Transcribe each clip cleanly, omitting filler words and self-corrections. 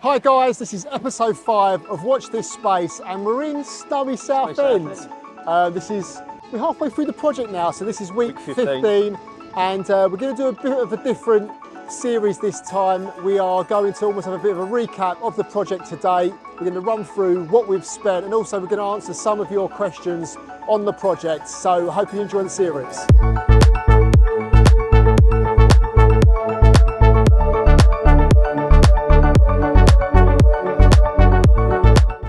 Hi guys, this is episode 5 of Watch This Space and we're in snowy Southend. We're halfway through the project now, so this is week 15 and we're going to do a bit of a different series this time. We are going to almost have a bit of a recap of the project today. We're going to run through what we've spent and also we're going to answer some of your questions on the project, so I hope you enjoy the series.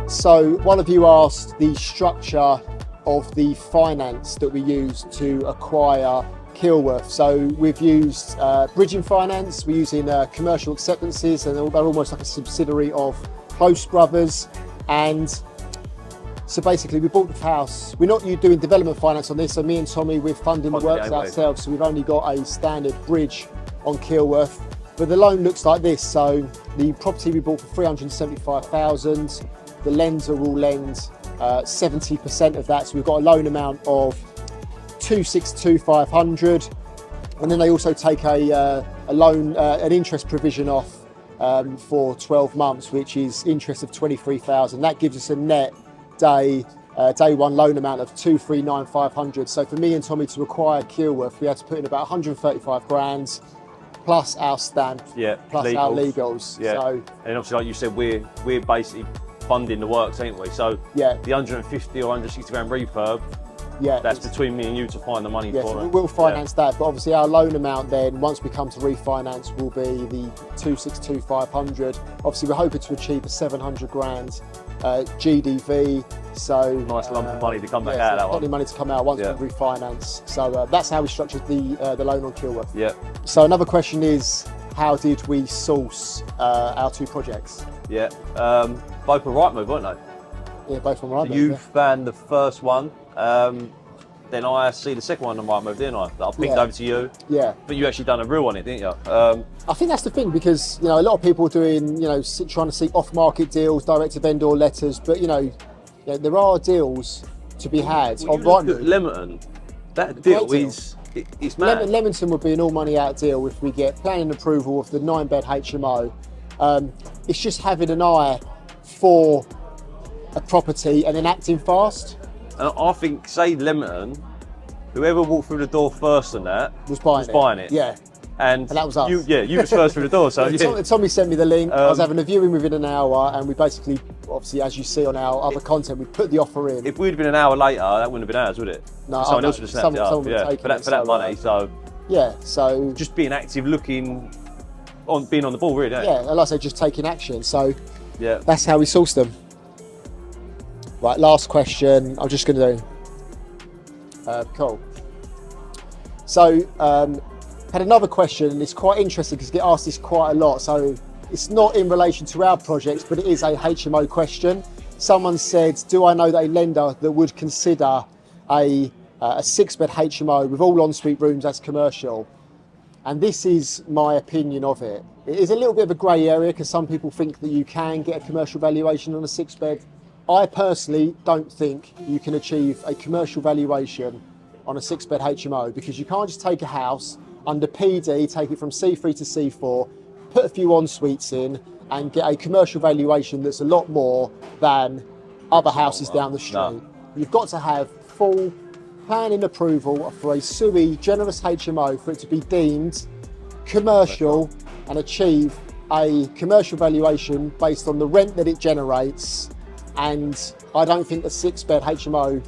So one of you asked the structure of the finance that we use to acquire Kilworth. So we've used bridging finance, we're using commercial acceptances, and they're almost like a subsidiary of Close Brothers. And so basically we bought the house. We're not doing development finance on this, so me and Tommy, we're funding the works ourselves, so we've only got a standard bridge on Kilworth. But the loan looks like this. So the property we bought for 375,000. The lender will lend 70% of that, so we've got a loan amount of 262,500, and then they also take a loan, an interest provision off for 12 months, which is interest of 23,000. That gives us a net day one loan amount of 239,500. So for me and Tommy to acquire Kilworth, we had to put in about 135 grand plus our stamp, plus legals. Our legals. Yeah. So, and obviously, like you said, we're basically funding the works, ain't we? So the 150 or 160 grand refurb, that's between me and you to find the money for so it. We'll finance that, but obviously our loan amount then, once we come to refinance, will be the 262,500. Obviously we're hoping to achieve a 700 grand GDV, so nice lump of money to come back out of that one. Plenty of money to come out once we refinance. So that's how we structured the loan on Kilworth. Yeah. So another question is, how did we source our two projects? Yeah, both were right move, weren't they? Yeah, both on right move. You found the first one, then I see the second one on right move, didn't I? That I pinged over to you. Yeah. But you actually done a real on it, didn't you? I think that's the thing, because a lot of people are doing, trying to seek off-market deals, direct-to-vendor letters, but there are deals to be had on right move. Leamington, that deal is. It's mad. Leamington would be an all-money out deal if we get planning approval of the 9-bed HMO. It's just having an eye for a property and then acting fast. And I think, say Leamington, whoever walked through the door first on that was buying it. Yeah. And that was us. You was first through the door. So Tommy sent me the link. I was having a viewing within an hour, and we basically, obviously, as you see on our other content, we put the offer in. If we'd been an hour later, that wouldn't have been ours, would it? No, someone else would have snapped it up. For that money. So so just being active, being on the ball, really. Yeah, and like I say, just taking action. So that's how we sourced them. Right, last question. I'm just going to do. Cool. So. Had another question, and it's quite interesting because I get asked this quite a lot. So it's not in relation to our projects, but it is a HMO question. Someone said, do I know a lender that would consider a 6-bed HMO with all ensuite rooms as commercial? And this is my opinion of it. It is a little bit of a grey area because some people think that you can get a commercial valuation on a 6-bed. I personally don't think you can achieve a commercial valuation on a 6-bed HMO because you can't just take a house under PD, take it from C3 to C4, put a few en-suites in and get a commercial valuation that's a lot more than other houses down the street. No. You've got to have full planning approval for a sui generous HMO for it to be deemed commercial and achieve a commercial valuation based on the rent that it generates, and I don't think the 6-bed HMO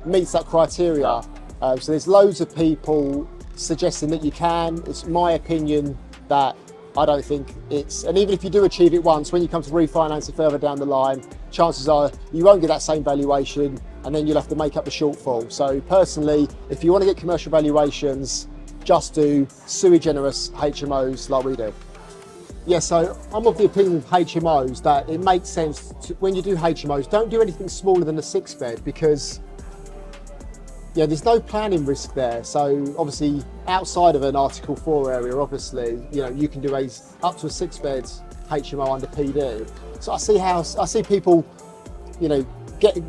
meets that criteria. So there's loads of people suggesting that you can. It's my opinion that I don't think it's, and even if you do achieve it once, when you come to refinance it further down the line, chances are you won't get that same valuation and then you'll have to make up the shortfall. So personally, if you want to get commercial valuations, just do sui generous HMOs like we do. Yeah, so I'm of the opinion of HMOs that it makes sense to, when you do HMOs, don't do anything smaller than a 6-bed because there's no planning risk there. So obviously outside of an Article 4 area, obviously, you can do up to a 6-bed HMO under PD. So I see people,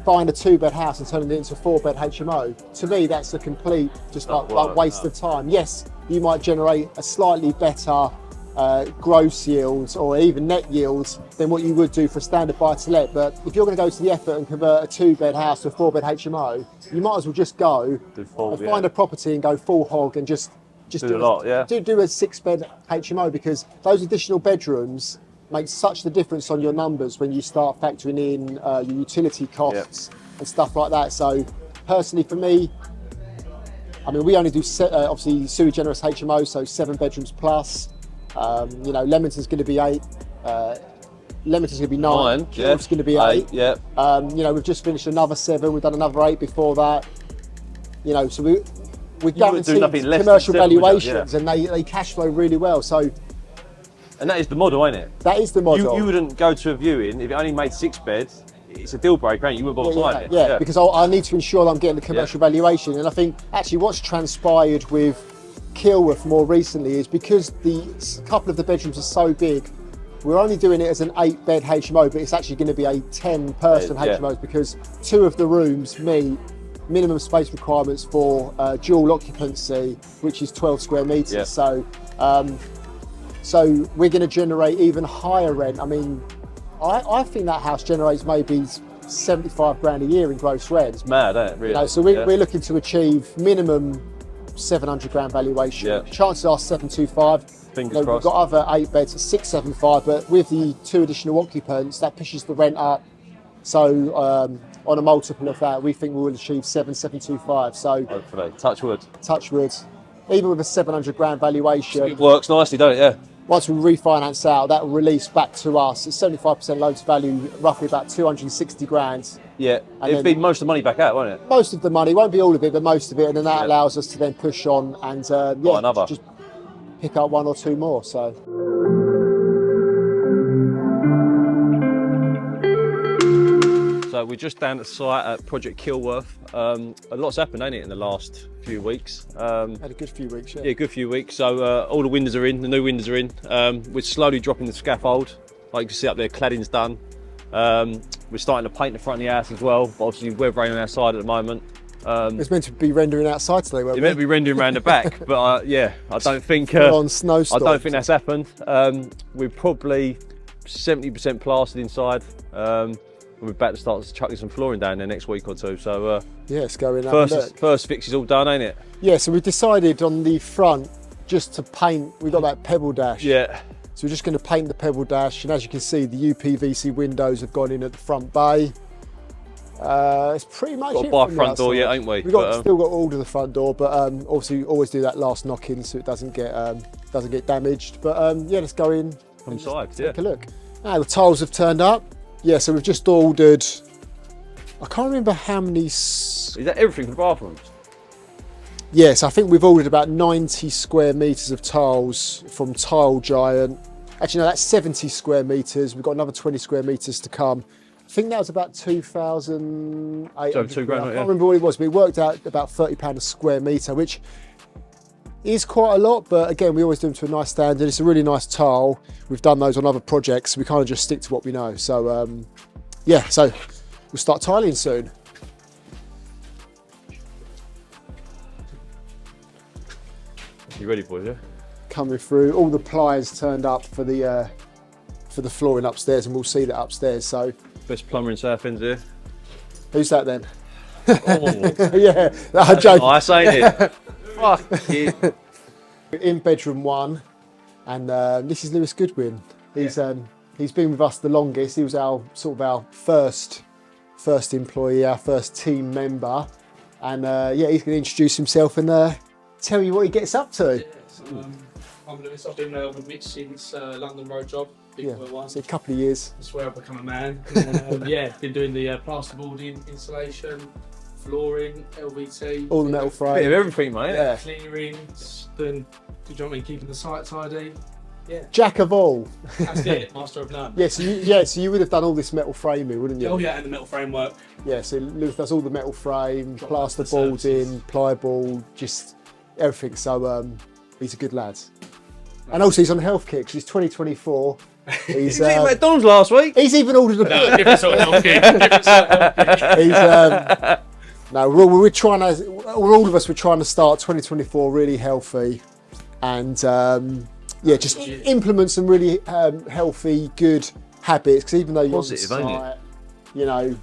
buying a 2-bed house and turning it into a 4-bed HMO. To me, that's a complete like waste of time. Yes, you might generate a slightly better gross yields or even net yields than what you would do for a standard buy-to-let. But if you're going to go to the effort and convert a 2-bed house to a 4-bed HMO, you might as well just go find a property and go full hog and just do a 6-bed HMO, because those additional bedrooms make such the difference on your numbers when you start factoring in your utility costs and stuff like that. So personally for me, I mean, we only do obviously sui generis HMO, so 7 bedrooms plus. You know, Leamington's going to be 8. Leamington's going to be 9. Kilt's going to be 8. Yeah. You know, we've just finished another 7. We've done another 8 before that. You know, so we're guaranteed commercial valuations, and they cash flow really well. So, and that is the model, ain't it? That is the model. You wouldn't go to a viewing if it only made 6 beds. It's a deal breaker, ain't it? You wouldn't bother signing it. Yeah, because I need to ensure that I'm getting the commercial valuation. And I think actually what's transpired with Kilworth more recently is because a couple of the bedrooms are so big, we're only doing it as an 8-bed HMO, but it's actually going to be a 10-person HMO because 2 of the rooms meet minimum space requirements for dual occupancy, which is 12 square metres. Yeah. So we're going to generate even higher rent. I mean, I think that house generates maybe 75 grand a year in gross rent. It's mad, isn't it? Really? You know, so we're looking to achieve minimum 700 grand valuation. Yeah. Chances are 725. Fingers crossed. We've got other 8 beds at 675, but with the 2 additional occupants, that pushes the rent up. So on a multiple of that, we think we will achieve 725. So hopefully, touch wood. Touch wood. Even with a 700 grand valuation, it works nicely, don't it? Yeah. Once we refinance out, that will release back to us. It's 75% loan to value, roughly about 260 grand. Yeah, it'd be most of the money back out, won't it? Most of the money, won't be all of it, but most of it, and then that allows us to then push on and just pick up 1 or 2 more. So. So we're just down at site at Project Kilworth. A lot's happened, ain't it, in the last few weeks? Had a good few weeks, yeah. Yeah, good few weeks. So all the windows are in, the new windows are in. We're slowly dropping the scaffold. Like you can see up there, cladding's done. We're starting to paint the front of the house as well, but obviously we're raining outside at the moment. It's meant to be rendering outside today, weren't we? It's meant to be rendering around the back, but I don't think on snowstorm. I don't think that's happened. We're probably 70% plastered inside. We're about to start chucking some flooring down there next week or 2. So yeah, it's going up. First fix is all done, ain't it? Yeah. So we decided on the front just to paint. We got that pebble dash. Yeah. So we're just going to paint the pebble dash, and as you can see, the UPVC windows have gone in at the front bay. It's pretty much got to buy a front door yet, ain't we? We've still got to order the front door, but obviously always do that last knock in so it doesn't get damaged. But yeah, let's go in from side. Take a look. Now the tiles have turned up. Yeah, so we've just ordered. I can't remember how many. Is that everything for bathrooms? Yes, I think we've ordered about 90 square metres of tiles from Tile Giant. Actually, no, that's 70 square metres. We've got another 20 square metres to come. I think that was about 2,800. So £2 grand. I can't remember what it was, but it worked out about £30 a square metre, which is quite a lot. But again, we always do them to a nice standard. It's a really nice tile. We've done those on other projects. We kind of just stick to what we know. So yeah, so we'll start tiling soon. You ready for it? Yeah? Coming through, all the pliers turned up for the flooring upstairs, and we'll see that upstairs. So best plumber in Southend here. Who's that then? Oh. Yeah, I'm joking. Nice, ain't it? Fuck you. In bedroom 1, and this is Lewis Goodwin. He's been with us the longest. He was our first employee, our first team member, and yeah, he's going to introduce himself and tell you what he gets up to. Yeah, so, I'm Lewis. I've been with Mitch since London Road job. It's a couple of years. That's where I've become a man. And, yeah, been doing the plasterboarding, installation, flooring, LVT, all the metal frame. Bit of everything, mate. Yeah. Clearing, then, do you know what I mean? Keeping the site tidy. Yeah. Jack of all. That's it, master of none. Yeah, so you would have done all this metal framing, wouldn't you? Oh yeah, and the metal framework. Yeah, so Lewis does all the metal frame, plasterboarding, plyboard, just everything. So he's a good lad. And also he's on a health kick because he's 2024. He's eating McDonald's last week. He's even ordered a No, different sort of health kick. Different sort of health kick. No, we're trying to. All of us were trying to start 2024 really healthy, and yeah, just implement some really healthy, good habits. Because even though you're positive, ain't it? You know,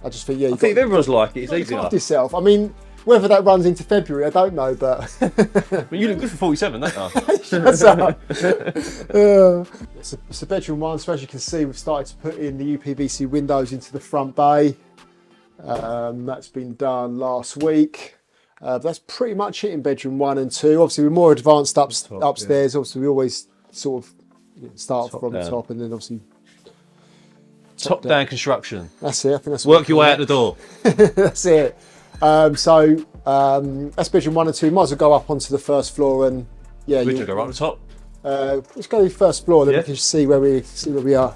I just think, yeah, I think if everyone's like it, it's easier. Look after yourself. I mean, whether that runs into February, I don't know, but But you look good for 47, don't you? shut up. It's a bedroom one, so as you can see, we've started to put in the UPVC windows into the front bay. That's been done last week. That's pretty much it in bedroom 1 and 2. Obviously, we're more advanced upstairs. Yeah. Obviously, we always sort of start from the top and then obviously top down construction. That's it. I think that's work your way out the door. That's it. That's bedroom 1 and 2. Might as well go up onto the first floor and yeah. We can go right to the top. Let's go to the first floor, then we can see where we are.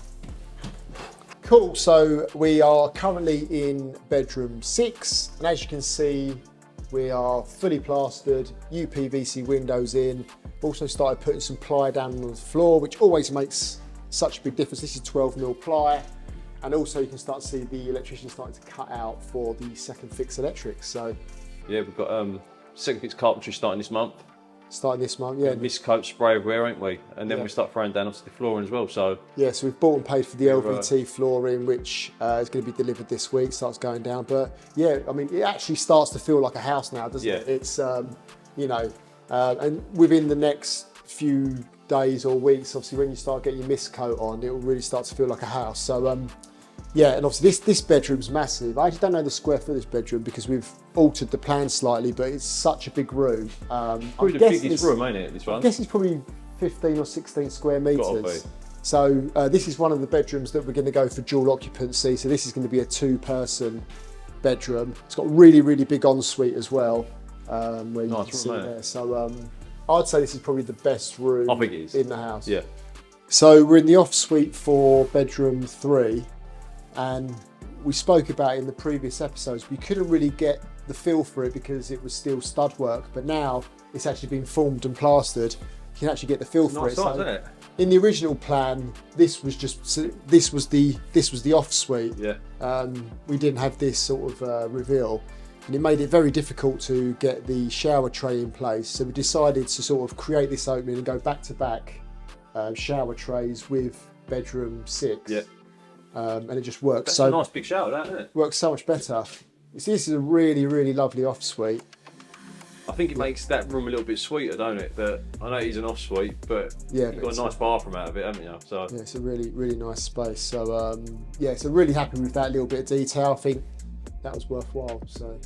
Cool. So we are currently in bedroom 6, and as you can see, we are fully plastered, UPVC windows in. We've also started putting some ply down on the floor, which always makes such a big difference. This is 12mm ply. And also you can start to see the electrician starting to cut out for the second fix electrics. So yeah, we've got second fix carpentry starting this month. Yeah. Mist coat, spray everywhere, ain't we? And then we start throwing down onto the flooring as well. So yeah, so we've bought and paid for the LVT flooring, which is going to be delivered this week. Starts going down, but yeah, I mean, it actually starts to feel like a house now, doesn't it? It's you know, and within the next few days or weeks, obviously, when you start getting your mist coat on, it will really start to feel like a house. So yeah, and obviously this bedroom's massive. I actually don't know the square foot of this bedroom because we've altered the plan slightly, but it's such a big room. Probably the biggest room, ain't it, this one? I guess it's probably 15 or 16 square metres. So this is one of the bedrooms that we're going to go for dual occupancy. So this is going to be a 2-person bedroom. It's got really, really big ensuite as well, where you can see there. So I'd say this is probably the best room in the house. Yeah. So we're in the off suite for bedroom 3. And we spoke about in the previous episodes, we couldn't really get the feel for it because it was still stud work, but now it's actually been formed and plastered. You can actually get the feel for it. Nice, isn't it? In the original plan, this was the off suite. Yeah. We didn't have this sort of reveal, and it made it very difficult to get the shower tray in place. So we decided to sort of create this opening and go back to back shower trays with bedroom 6. Yeah. And it just works. That's a nice big shower, that, isn't it? Works so much better. You see, this is a really, really lovely off suite. I think it makes that room a little bit sweeter, don't it? But I know it is an off suite, but you've got a nice bathroom out of it, haven't you? So yeah, it's a really, really nice space. So yeah, so really happy with that little bit of detail. I think that was worthwhile. So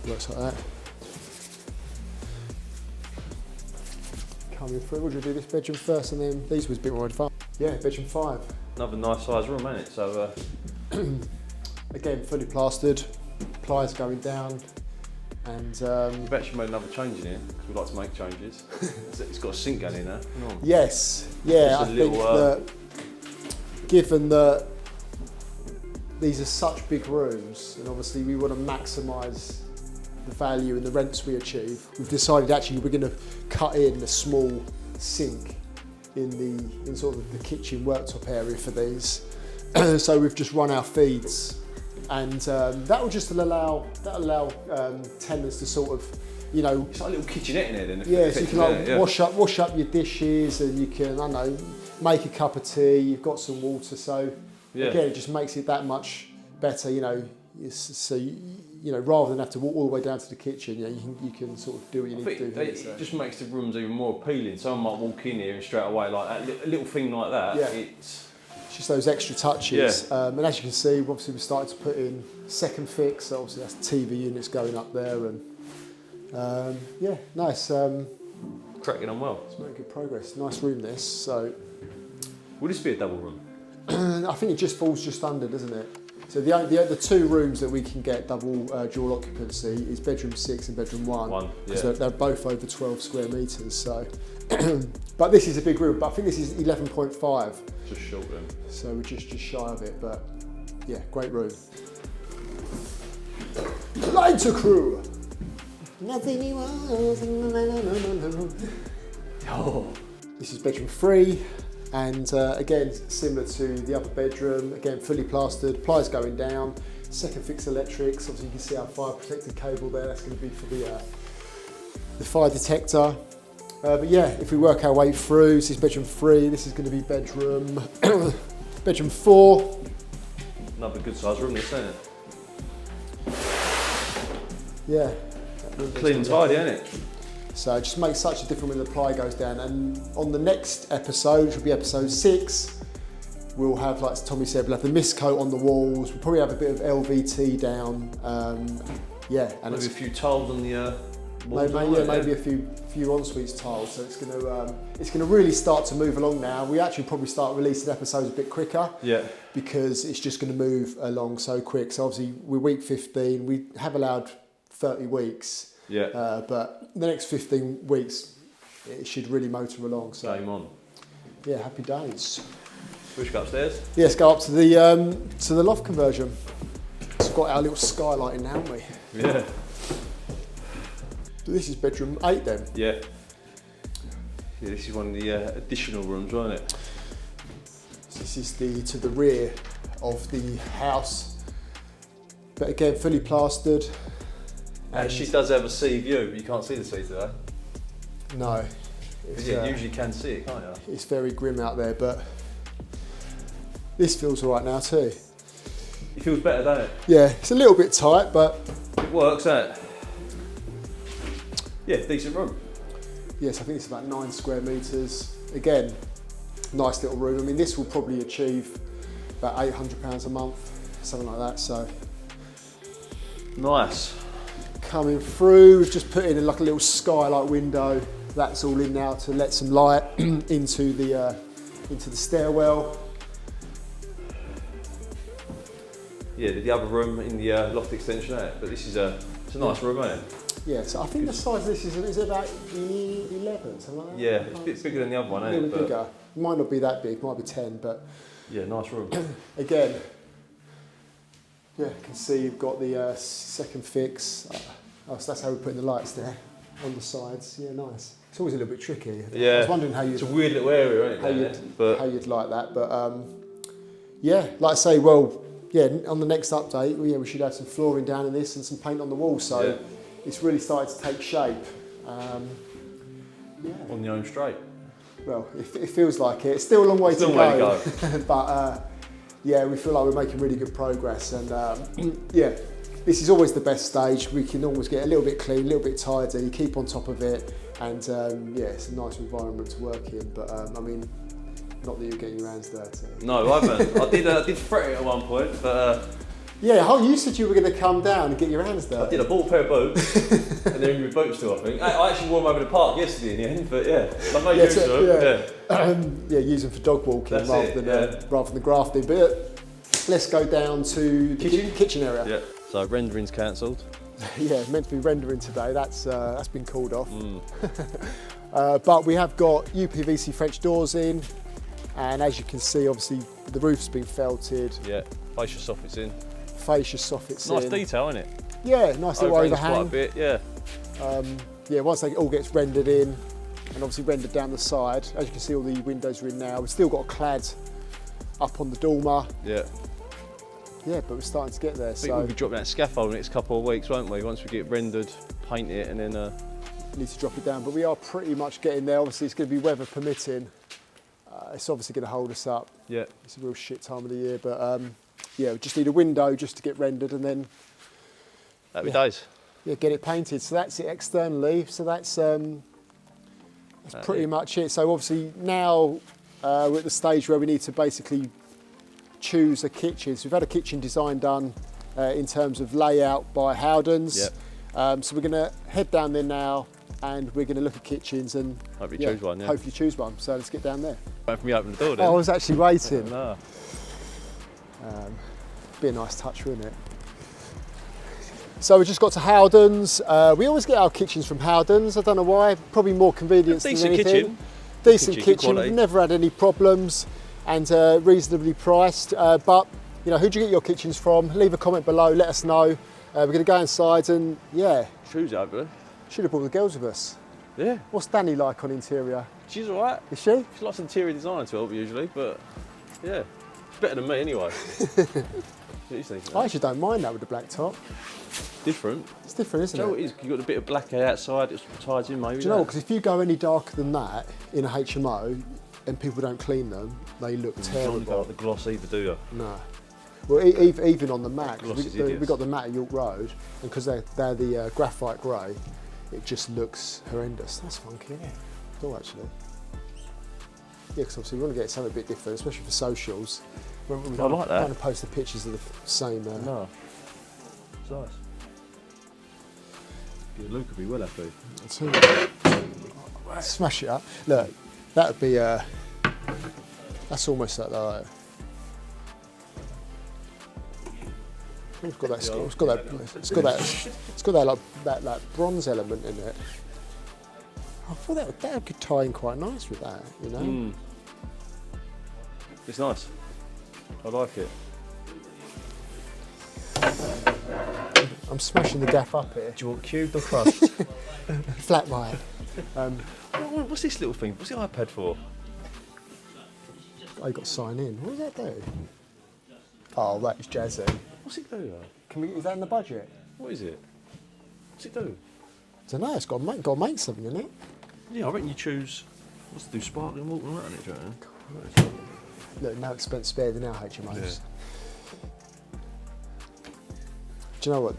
works like that. Coming through, we'll do this bedroom first, and then these was a bit more advanced. Yeah, bedroom 5. Another nice size room, ain't it? So again, fully plastered, pliers going down, and we've actually made another change in here because we like to make changes. It's got a sink going in there. Yes, yeah, I think that given that these are such big rooms, and obviously we want to maximise the value and the rents we achieve, we've decided actually we're going to cut in a small sink in sort of the kitchen worktop area for these. So we've just run our feeds, and that will just allow tenants to sort of, you know, it's like a little kitchenette in there then. Yeah, so you can like wash up your dishes, and you can, I don't know, make a cup of tea. You've got some water, so again, it just makes it that much better, you know. So you know, rather than have to walk all the way down to the kitchen, you can sort of do what you need to do. It just makes the rooms even more appealing. Someone might walk in here and straight away, like that, a little thing like that. Yeah. It's just those extra touches. Yeah. And as you can see, obviously we started to put in second fix. So obviously that's TV units going up there, and yeah, nice. Cracking on well. It's making good progress. Nice room this. So will this be a double room? I think it just falls just under, doesn't it? So the 2 rooms that we can get double dual occupancy is bedroom 6 and bedroom 1. Because they're both over 12 square metres. So, but this is a big room. But I think this is 11.5. Just short then. So we're just shy of it. But yeah, great room. Lighter crew. Nothing he was. Oh. This is bedroom 3. And again, similar to the other bedroom, again fully plastered, pliers going down, second fix electrics. Obviously you can see our fire protected cable there, that's going to be for the fire detector. But yeah, if we work our way through, this is bedroom 3, this is going to be bedroom bedroom 4. Another good sized room, this, isn't it? Yeah. Clean and tidy, isn't it? So it just makes such a difference when the ply goes down. And on the next episode, which will be episode 6, we'll have, like Tommy said, we'll have the mist coat on the walls. We'll probably have a bit of LVT down. Yeah, and maybe a few tiles on the walls. Maybe a few ensuite tiles. So it's gonna really start to move along now. We actually probably start releasing episodes a bit quicker. Yeah. Because it's just going to move along so quick. So obviously we're week 15. We have allowed 30 weeks. Yeah. But the next 15 weeks, it should really motor along. So game on. Yeah, happy days. We should go upstairs. Yeah, let's go up to the loft conversion. So we've got our little skylight in now, haven't we? Yeah. So this is bedroom 8 then. Yeah. Yeah, this is one of the additional rooms, wasn't it? So this is to the rear of the house. But again, fully plastered. She does have a sea view, but you can't see the sea today. No. Yeah, you usually can see it, can't you? It's very grim out there, but this feels all right now too. It feels better, doesn't it? Yeah, it's a little bit tight, but it works, doesn't it? Yeah, decent room. Yes, I think it's about 9 square metres. Again, nice little room. I mean, this will probably achieve about £800 a month, something like that. So nice. Coming through, we've just put in like a little skylight window. That's all in now to let some light into the stairwell. Yeah, the other room in the loft extension, isn't it? But this is it's a nice room, isn't it? Yeah, so I think the size of this is about 11, something like that. Yeah, it's a bit bigger than the other one, isn't it? A little bigger. It might not be that big, might be 10, but yeah, nice room. Again, yeah, you can see you've got the second fix. So that's how we're putting the lights there on the sides. Yeah, nice. It's always a little bit tricky. Yeah. I was wondering how it's a weird little area, isn't it? How you'd like that, but yeah, like I say, well, yeah, on the next update, we should have some flooring down in this and some paint on the wall. So yeah. It's really started to take shape. Yeah. On the home straight. Well, it feels like it. It's still a long way to go. But yeah, we feel like we're making really good progress. And yeah, this is always the best stage. We can always get a little bit clean, a little bit tidy, keep on top of it. And yeah, it's a nice environment to work in. But I mean, not that you're getting your hands dirty. No, I haven't. I did fret it at one point, but... yeah, you said you were going to come down and get your hands dirty. I did. I bought a pair of boots, and they're in my boot still, I think. I actually wore them over the park yesterday in the end, but yeah, I made use of them. Yeah, use them for dog walking rather than grafting. But let's go down to the kitchen area. Yeah. So rendering's cancelled. Yeah, meant to be rendering today. That's been called off. But we have got UPVC French doors in, and as you can see, obviously the roof's been felted. Yeah, fascia soffits in. Fascia soffits nice in. Nice detail, isn't it? Yeah, nice little overhang. Quite a bit, yeah. Yeah, once they all gets rendered in, and obviously rendered down the side, as you can see, all the windows are in now. We've still got a clad up on the dormer. Yeah. Yeah, but we're starting to get there. I think we'll be dropping that scaffold in the next couple of weeks, won't we? Once we get rendered, paint it, and then... need to drop it down, but we are pretty much getting there. Obviously, it's going to be weather permitting. It's obviously going to hold us up. Yeah. It's a real shit time of the year, but yeah, we just need a window just to get rendered, and then... Happy days. Yeah, get it painted. So that's it externally. So that's pretty much it. So obviously now we're at the stage where we need to basically choose a kitchen. So we've had a kitchen design done in terms of layout by Howdens. Yep. So we're going to head down there now, and we're going to look at kitchens and hopefully choose one. Yeah. Hopefully choose one. So let's get down there. Wait for me to open the door then. Oh, I was actually waiting. No. Be a nice touch, wouldn't it? So we just got to Howdens. We always get our kitchens from Howdens. I don't know why. Probably more convenience than anything. Kitchen. Decent kitchen. We've never had any problems, and reasonably priced. But you know, who'd you get your kitchens from? Leave a comment below. Let us know. We're going to go inside and yeah. Shoes over there. Should have brought the girls with us. Yeah. What's Danny like on interior? She's all right. Is she? She likes interior design to help usually, but yeah, it's better than me anyway. What do you think? I actually don't mind that with the black top. Different. It's different, isn't Do you know it? what it is? You've got a bit of black outside, it ties in maybe. Do you know what? Because if you go any darker than that in a HMO and people don't clean them, they look You terrible. don't go like the gloss either, do you? No. Well, even on the matte, Gloss is we hideous. got the matte at York Road, and because they're the graphite grey, it just looks horrendous. That's funky, isn't it? Cool, actually. Yeah, because obviously we want to get something a bit different, especially for socials. We I like that. Kind of post the pictures of the same. No. It's nice. Yeah, Luke would be well happy. Smash it up. Look, that would be. That's almost like that. It's got that. It's got that. It's got that. It's got that like that bronze element in it. I thought that could tie in quite nice with that, you know. Mm. It's nice. I like it. I'm smashing the gaff up here. Do you want cubed or crust? Flat white. What's this little thing? What's the iPad for? Oh, you got to sign in. What does that do? Oh, that is jazzy. What's it do? Is that in the budget? What is it? What's it do? I don't know. It's got to make something in it. Yeah, I reckon you choose. What's it do? Sparkling water and that in it, do you reckon? Look, no expense spared in our HMOs. Yeah. Do you know what?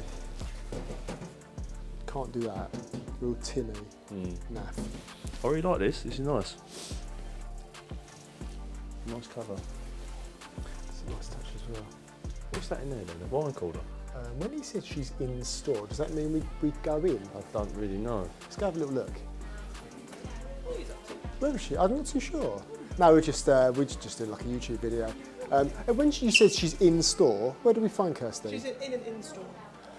Can't do that. Real tinny. Naff. I really like this. This is nice. Nice cover. It's a nice touch as well. What's that in there then? A wine cooler? When he said she's in store, does that mean we go in? I don't really know. Let's go have a little look. Where is she? I'm not too sure. No, we're just doing like a YouTube video. And when you said she's in store, where do we find Kirsty? She's in an in-store.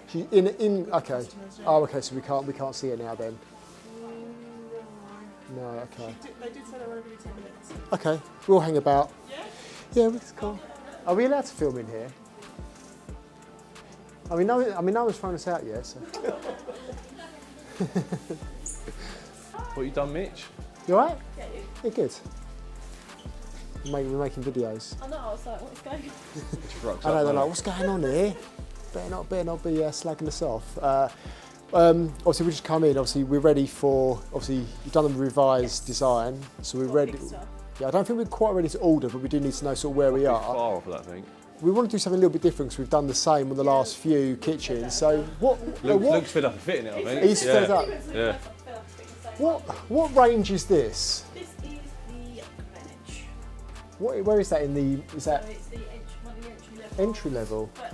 She's in. Okay. Oh, okay. So we can't see her now then. No. Okay. They did say they were every 10 minutes. Okay. We'll hang about. Yeah? Yeah, it's cool. Are we allowed to film in here? I mean, no one's thrown us out yet. So. What you done, Mitch? You alright? Yeah, you. Yeah, good. We're making videos. I know, I was like, what's going on? I know, they're like, what's going on here? Better not be slagging us off. Obviously, we just come in. Obviously, we're ready for. Obviously, you've done the revised design, so we're ready. Yeah, I don't think we're quite ready to order, but we do need to know sort of where we are. Far off of that, I think. We want to do something a little bit different because we've done the same on the last few kitchens. So Luke's fed up of fitting it, I think. He's fed up. Yeah. What range is this? This is the Greenwich. Where is that in the? Is So that it's the entry level. entry level? But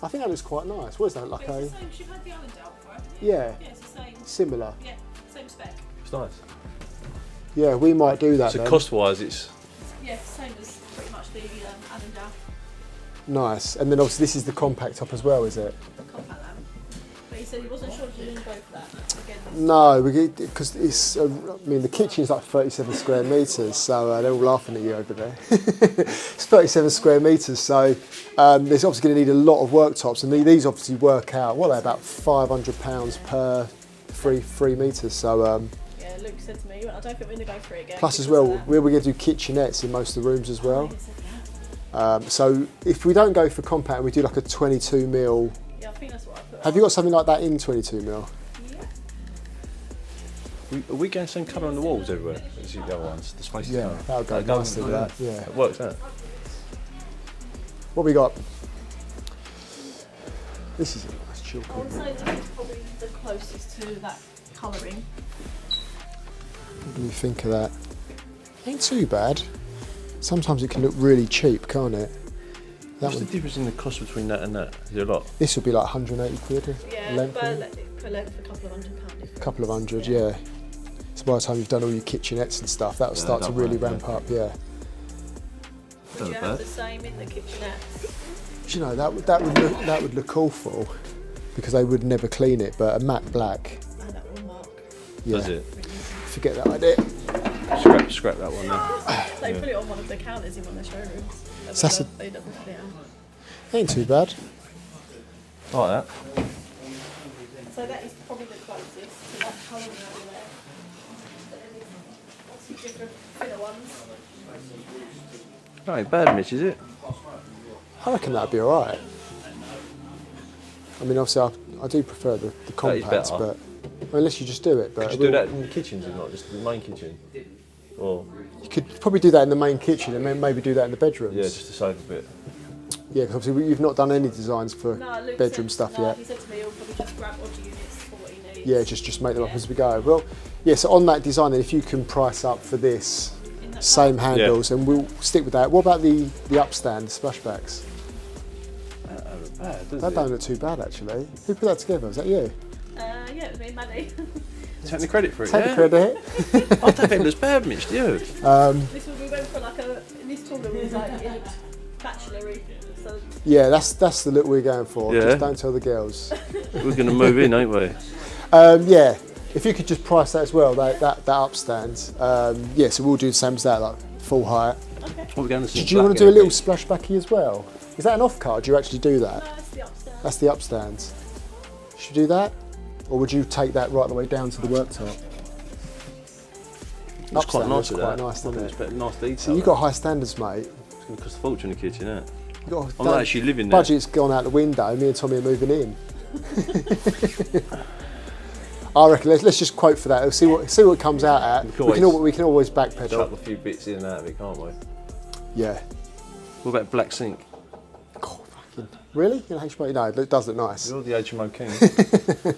I think that looks quite nice. What is that, like it's a? the same, you've had the Allendale before, haven't you? Yeah, Yeah, it's the same. similar. Yeah, same spec. It's nice. Yeah, we might do that So then. cost-wise, it's Yeah, same as pretty much the Allendale Nice. And then obviously this is the compact top as well, is it? compact lamp. But he said he wasn't sure if you didn't go for that. Again, No, because it's. I mean, the kitchen's like 37 square metres, so they're all laughing at you over there. It's 37 square metres, so there's obviously going to need a lot of worktops, and these obviously work out. What are they, about £500 per 3 metres? So. yeah, Luke said to me, I don't think we're going to go for it again. Plus, as because well, of that. we're going to do kitchenettes in most of the rooms as well. He said that. So if we don't go for compact, we do like a 22mm. Yeah, I think that's what I put. Have you got something like that in 22mm? Yeah. Are we going same colour on the walls everywhere? As the other ones, the space. Yeah, that would go nicely with that. Yeah. It works, doesn't it? What we got? This is a nice chill I would colour. say this is probably the closest to that colouring. What do you think of that? Ain't too bad. Sometimes it can look really cheap, can't it? That What's the one, difference in the cost between that and that? Is there a lot? this would be like 180 quid. Yeah, length, per wouldn't it? length, a couple of £100. A couple of hundred, yeah. So by the time you've done all your kitchenettes and stuff, that'll start to that'll really ramp, ramp up, yeah. Would you have the same in the kitchenette? Do you know, that would look awful because they would never clean it, but a matte black, And that will mark. yeah. Does it? Forget that idea. Scrap that one then. They put it on one of the counters in one of the showrooms. So that's They don't put it out. Ain't too bad. I like that. So that is probably the closest to that colouring over there. But then there's obviously different thinner ones. That ain't bad, Mitch, is it? I reckon that'd be all right. I mean, obviously, I do prefer the compact, but unless you just do it. But could you do that in the kitchens and not just the main kitchen? Or you could probably do that in the main kitchen and then maybe do that in the bedrooms. Yeah, just to save a bit. Yeah, because obviously you've not done any designs for Luke bedroom said, stuff yet. He said to me he'll probably just grab odd units for what he needs. Yeah, just make them up as we go. Well, yeah, so on that design then, if you can price up for this, same handles, and we'll stick with that. What about the upstand, splashbacks? That don't look too bad actually. Who put that together? Was that you? Yeah, it was me and Maddie. Take the credit for it. Take the credit. I don't think it looks bad, Mitch, do you? This one we went for like this tournament was like it looked bachelory. So Yeah, that's the look we're going for. Yeah. Just don't tell the girls. We're going to move in, ain't we? Yeah, if you could just price that as well, that upstand. Yeah, so we'll do the same as that, like full height. okay. What are we going to Do you want to do a little splashbacky as well? Is that an off card? Do you actually do that? No, that's the upstairs. That's the upstand. Should we do that? Or would you take that right the way down to the worktop? It's quite Upstand nice. looks quite nice, doesn't it? Nice detail. So you've got high standards, mate. It's going to cost a fortune in the kitchen, isn't it? You've got I'm not actually living there. Budget's gone out the window. Me and Tommy are moving in. I reckon let's just quote for that. We'll see what it comes out at. We can always backpedal. Chuck a few bits in and out of it, can't we? Yeah. What about black sink? God, fucking really? In HMO? No, it does look nice. You're the HMO king.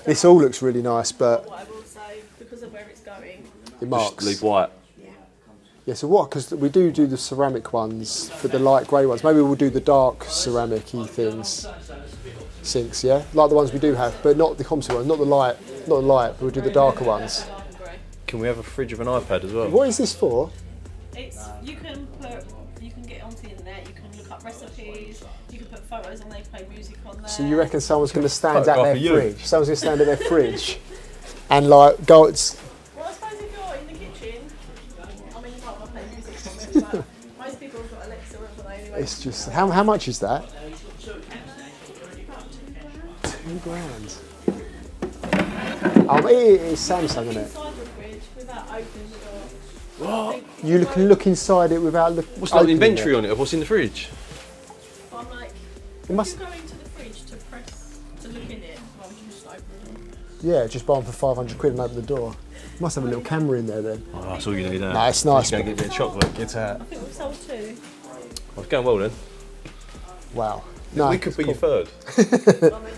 This all looks really nice, but What I will say, because of where it's going, it marks. Just leave white. Yeah, so what? Because we do the ceramic ones, but the light grey ones. Maybe we'll do the dark ceramic-y things, sinks, yeah, like the ones we do have, but not the composite ones, not the light, but we'll do the darker ones. dark and grey. Can we have a fridge of an iPad as well? What is this for? It's you can get onto the internet, you can look up recipes, you can put photos and they play music on there. So you reckon someone's going to stand at Photograph their of you. fridge? Someone's going to stand at their fridge and like go. It's Well, I suppose if you're in the kitchen, I mean you might want to play music from it, but most people have got Alexa, haven't they, anyway? it's just how much is that? £2,000. Oh, it is Samsung, isn't it? Inside your fridge without opening the door. What? You can look inside it without looking. What's like the inventory on it of what's in the fridge? I'm like, It must. you go into the fridge to look in it, why would you just open the door? Yeah, just buy them for 500 quid and open the door. Must have a little camera in there then. Oh, that's all you need. No, it's nice. Go get a bit of chocolate. Get out. I think we've sold two. Well, it's going well then. Wow. No, we could be it's your third. I mean,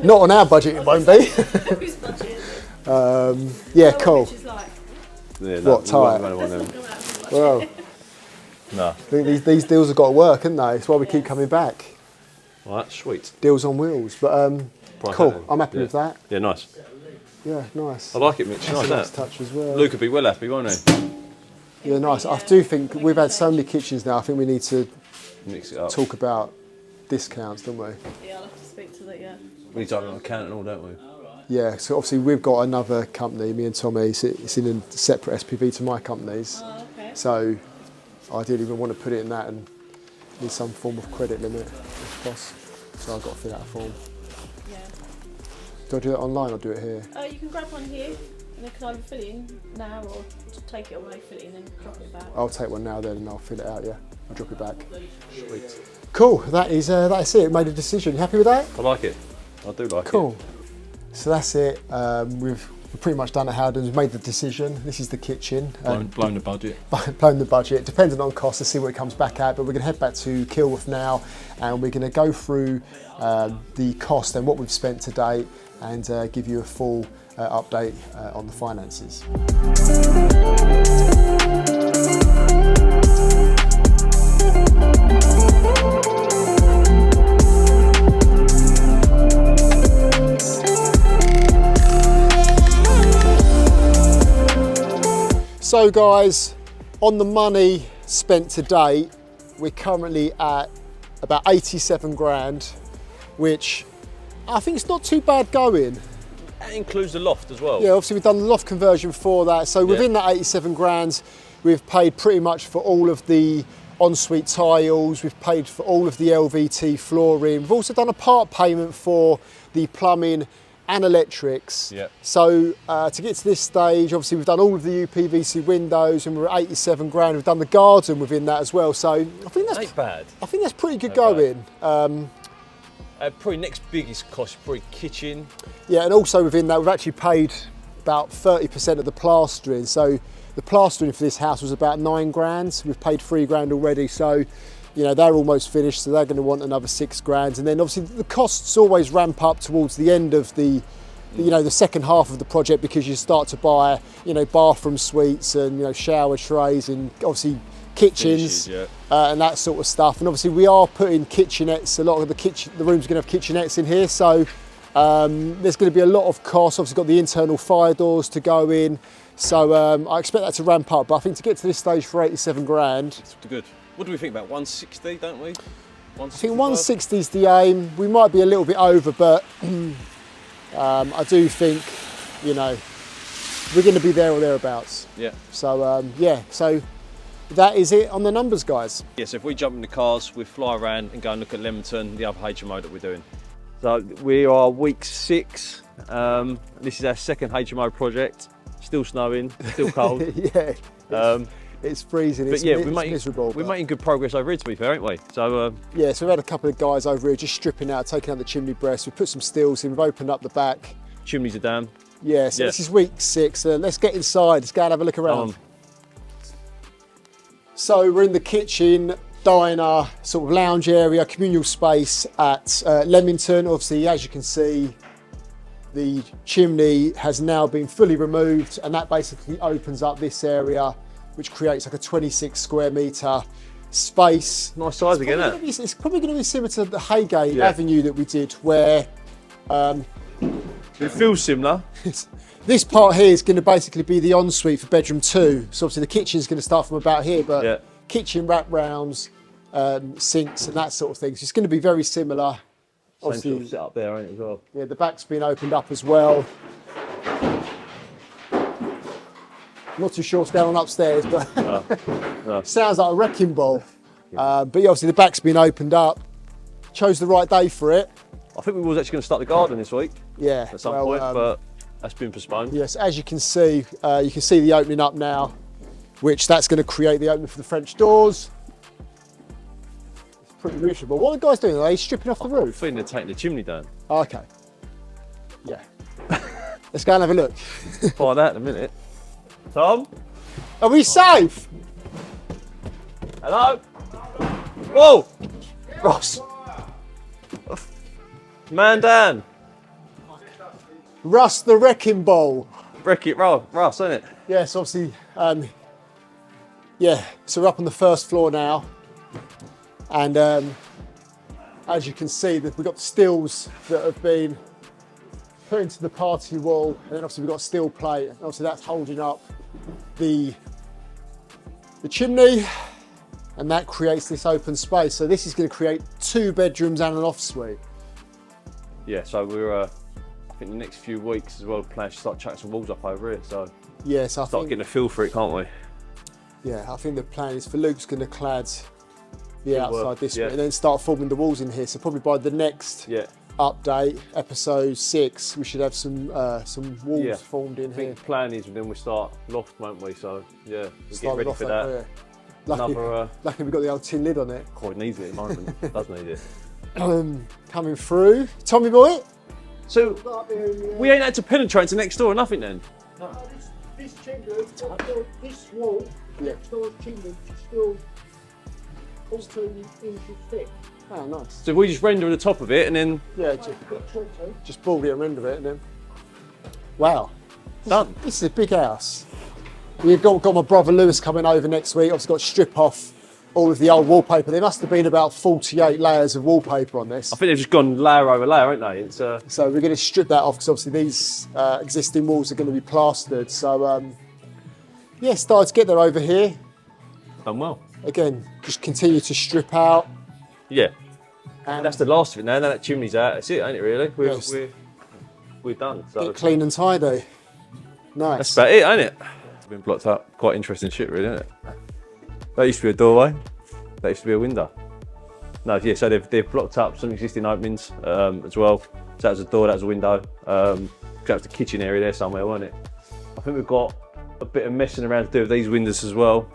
not on our budget, it won't be. whose budget? Yeah, Which cool. is like, Yeah, What, we tight? won't have one of them. come out of your budget. Well, No. I think these deals have got to work, haven't they? It's why we keep coming back. Right, sweet. Deals on wheels. But Price cool. that then. I'm happy Yeah. with that. Yeah, nice. Yeah, nice. I like it, Mitch. That's Nice a nice that. touch as well. Luke would be well happy, won't he? Yeah, nice. I do think we've had so many kitchens now. I think we need to Mix it up. talk about discounts, don't we? Yeah, I'll have to speak to that, yeah. We need to have an account and all, don't we? Yeah. So obviously we've got another company, me and Tommy. It's in a separate SPV to my company's. Oh, okay. So ideally we want to put it in that and need some form of credit limit if possible. So I've got to fill out a form. Yeah. Do I do it online or do it here? You can grab one here, and then can either fill it in now or just take it away, fill it in, and drop it back. I'll take one now then and I'll fill it out, yeah. I'll drop it back. Sweet. Cool, that's it. Made a decision. You happy with that? I like it. I do like it. Cool. So that's it. We've pretty much done at Howdens. We've made the decision. This is the kitchen. Blown the budget. Blown the budget. Depending on cost to see what it comes back at. But we're going to head back to Kilworth now and we're going to go through the cost and what we've spent to date and give you a full update on the finances. So guys, on the money spent to date, we're currently at about 87 grand, which I think it's not too bad going. That includes the loft as well. Yeah, obviously we've done the loft conversion for that. So within that 87 grand, we've paid pretty much for all of the ensuite tiles, we've paid for all of the LVT flooring. We've also done a part payment for the plumbing and electrics. Yeah. So to get to this stage, obviously we've done all of the UPVC windows and we're at 87 grand. We've done the garden within that as well. So I think that's Ain't bad. I think that's pretty good Not going. Probably next biggest cost, probably kitchen. Yeah, and also within that we've actually paid about 30% of the plastering. So the plastering for this house was about 9 grand. We've paid 3 grand already. So you know, they're almost finished, so they're going to want another 6 grand. And then obviously the costs always ramp up towards the end of the, you know, the second half of the project, because you start to buy, you know, bathroom suites and, you know, shower trays and obviously kitchens. Finishes, yeah. And that sort of stuff. And obviously we are putting kitchenettes, a lot of the rooms are going to have kitchenettes in here. So there's going to be a lot of cost. Obviously got the internal fire doors to go in. So I expect that to ramp up. But I think to get to this stage for 87 grand. It's good. What do we think about 160, don't we? I think 160 is the aim. We might be a little bit over, but I do think, you know, we're going to be there or thereabouts. Yeah. So, yeah, so that is it on the numbers, guys. Yeah, so if we jump in the cars, we fly around and go and look at Leamington, the other HMO that we're doing. So we are week 6. This is our second HMO project. Still snowing, still cold. Yeah. It's freezing, it's, yeah, it's miserable. We're making good progress over here, to be fair, ain't we? So yeah, so we've had a couple of guys over here just stripping out, taking out the chimney breast. We've put some steels in, we've opened up the back. chimneys are down. Yeah, so this is week 6. Let's get inside, let's go and have a look around. So we're in the kitchen, diner, sort of lounge area, communal space at Leamington. Obviously, as you can see, the chimney has now been fully removed, and that basically opens up this area, which creates like a 26 square metre space. Nice size again, isn't it? It's probably going to be similar to the Haygate Avenue that we did, where it feels similar. This part here is going to basically be the ensuite for bedroom 2. So obviously the kitchen's going to start from about here, but kitchen wrap rounds, sinks and that sort of thing. So it's going to be very similar. Same sort of setup there, ain't it, as well? Yeah, the back's been opened up as well. Not too sure what's going on upstairs, but no. Sounds like a wrecking ball. But yeah, obviously the back's been opened up. Chose the right day for it. I think we was actually going to start the garden this week. Yeah. At some point, but that's been postponed. Yes, as you can see the opening up now, which that's going to create the opening for the French doors. It's pretty miserable. What are the guys doing? Are they stripping off the roof? I think they're taking the chimney down. Oh, okay. Yeah. Let's go and have a look. Find out in a minute. Tom? Are we safe? Hello? Whoa! Ross! Man down! Russ the wrecking ball. Wreck it, Ross, isn't it? Yes, obviously, yeah, so we're up on the first floor now. And as you can see, we've got stills that have been put into the party wall, and then obviously we've got steel plate, and obviously that's holding up the chimney, and that creates this open space. So this is going to create 2 bedrooms and an ensuite. Yeah, so we're, I think the next few weeks as well, plan to start chucking some walls up over here, so yes, I start think, getting a feel for it, can't we? Yeah, I think the plan is for Luke's going to clad the outside this way, and then start forming the walls in here. So probably by the next update, episode 6, we should have some walls formed in I think here. the plan is then we start loft, won't we? So yeah, we'll get ready for that. Oh, yeah. Lucky we've got the old tin lid on it. Quite needs it at the moment. Does need it. Coming through, Tommy boy. So we ain't had to penetrate into next door or nothing then. No. This chimney, this wall, next door's chimney is still 14 inches thick. Oh, nice. So we just render the top of it and then just bald it and render it, and then wow, done. This is a big house. We've got my brother Lewis coming over next week. I've got to strip off all of the old wallpaper. There must have been about 48 layers of wallpaper on this. I think they've just gone layer over layer, haven't they? It's So we're going to strip that off because obviously these existing walls are going to be plastered. So yeah, started to get there over here. done well. Again, just continue to strip out. Yeah. And that's the last of it now. Now that chimney's out, that's it, ain't it really? We're done. So get clean and tidy. Nice. that's about it, ain't it? It's been blocked up. Quite interesting shit, really, isn't it? That used to be a doorway. That used to be a window. No, yeah, so they've blocked up some existing openings as well. So that was a door, that was a window. That was the kitchen area there somewhere, wasn't it? I think we've got a bit of messing around to do with these windows as well.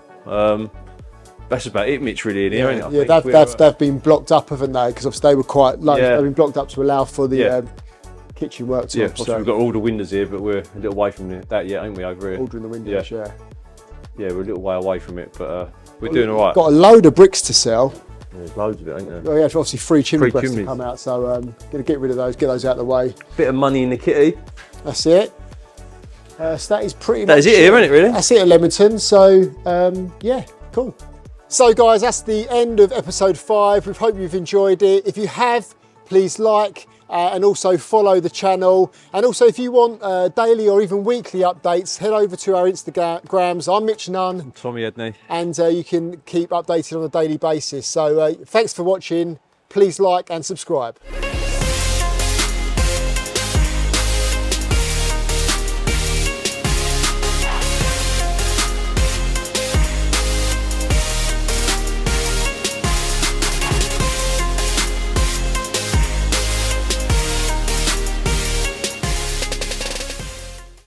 That's about it, Mitch, really, in here, isn't it? They've been blocked up, haven't they? Because obviously they were quite low. They've been blocked up to allow for the kitchen worktop. Yeah, so we've got all the windows here, but we're a little away from that yet, ain't we, over here? Ordering the windows, yeah, we're a little way away from it, but we're doing all right. Got a load of bricks to sell. There's loads of it, ain't there? Oh yeah, obviously three chimney breasts to come out, so going to get rid of those, get those out of the way. Bit of money in the kitty. That's it. So that is pretty much that is it here, isn't it, really? That's it at Leamington, so yeah, cool. So guys, that's the end of episode 5. We hope you've enjoyed it. If you have, please like and also follow the channel. And also if you want daily or even weekly updates, head over to our Instagrams. I'm Mitch Nunn. Tommy Edney. And you can keep updated on a daily basis. So thanks for watching. Please like and subscribe.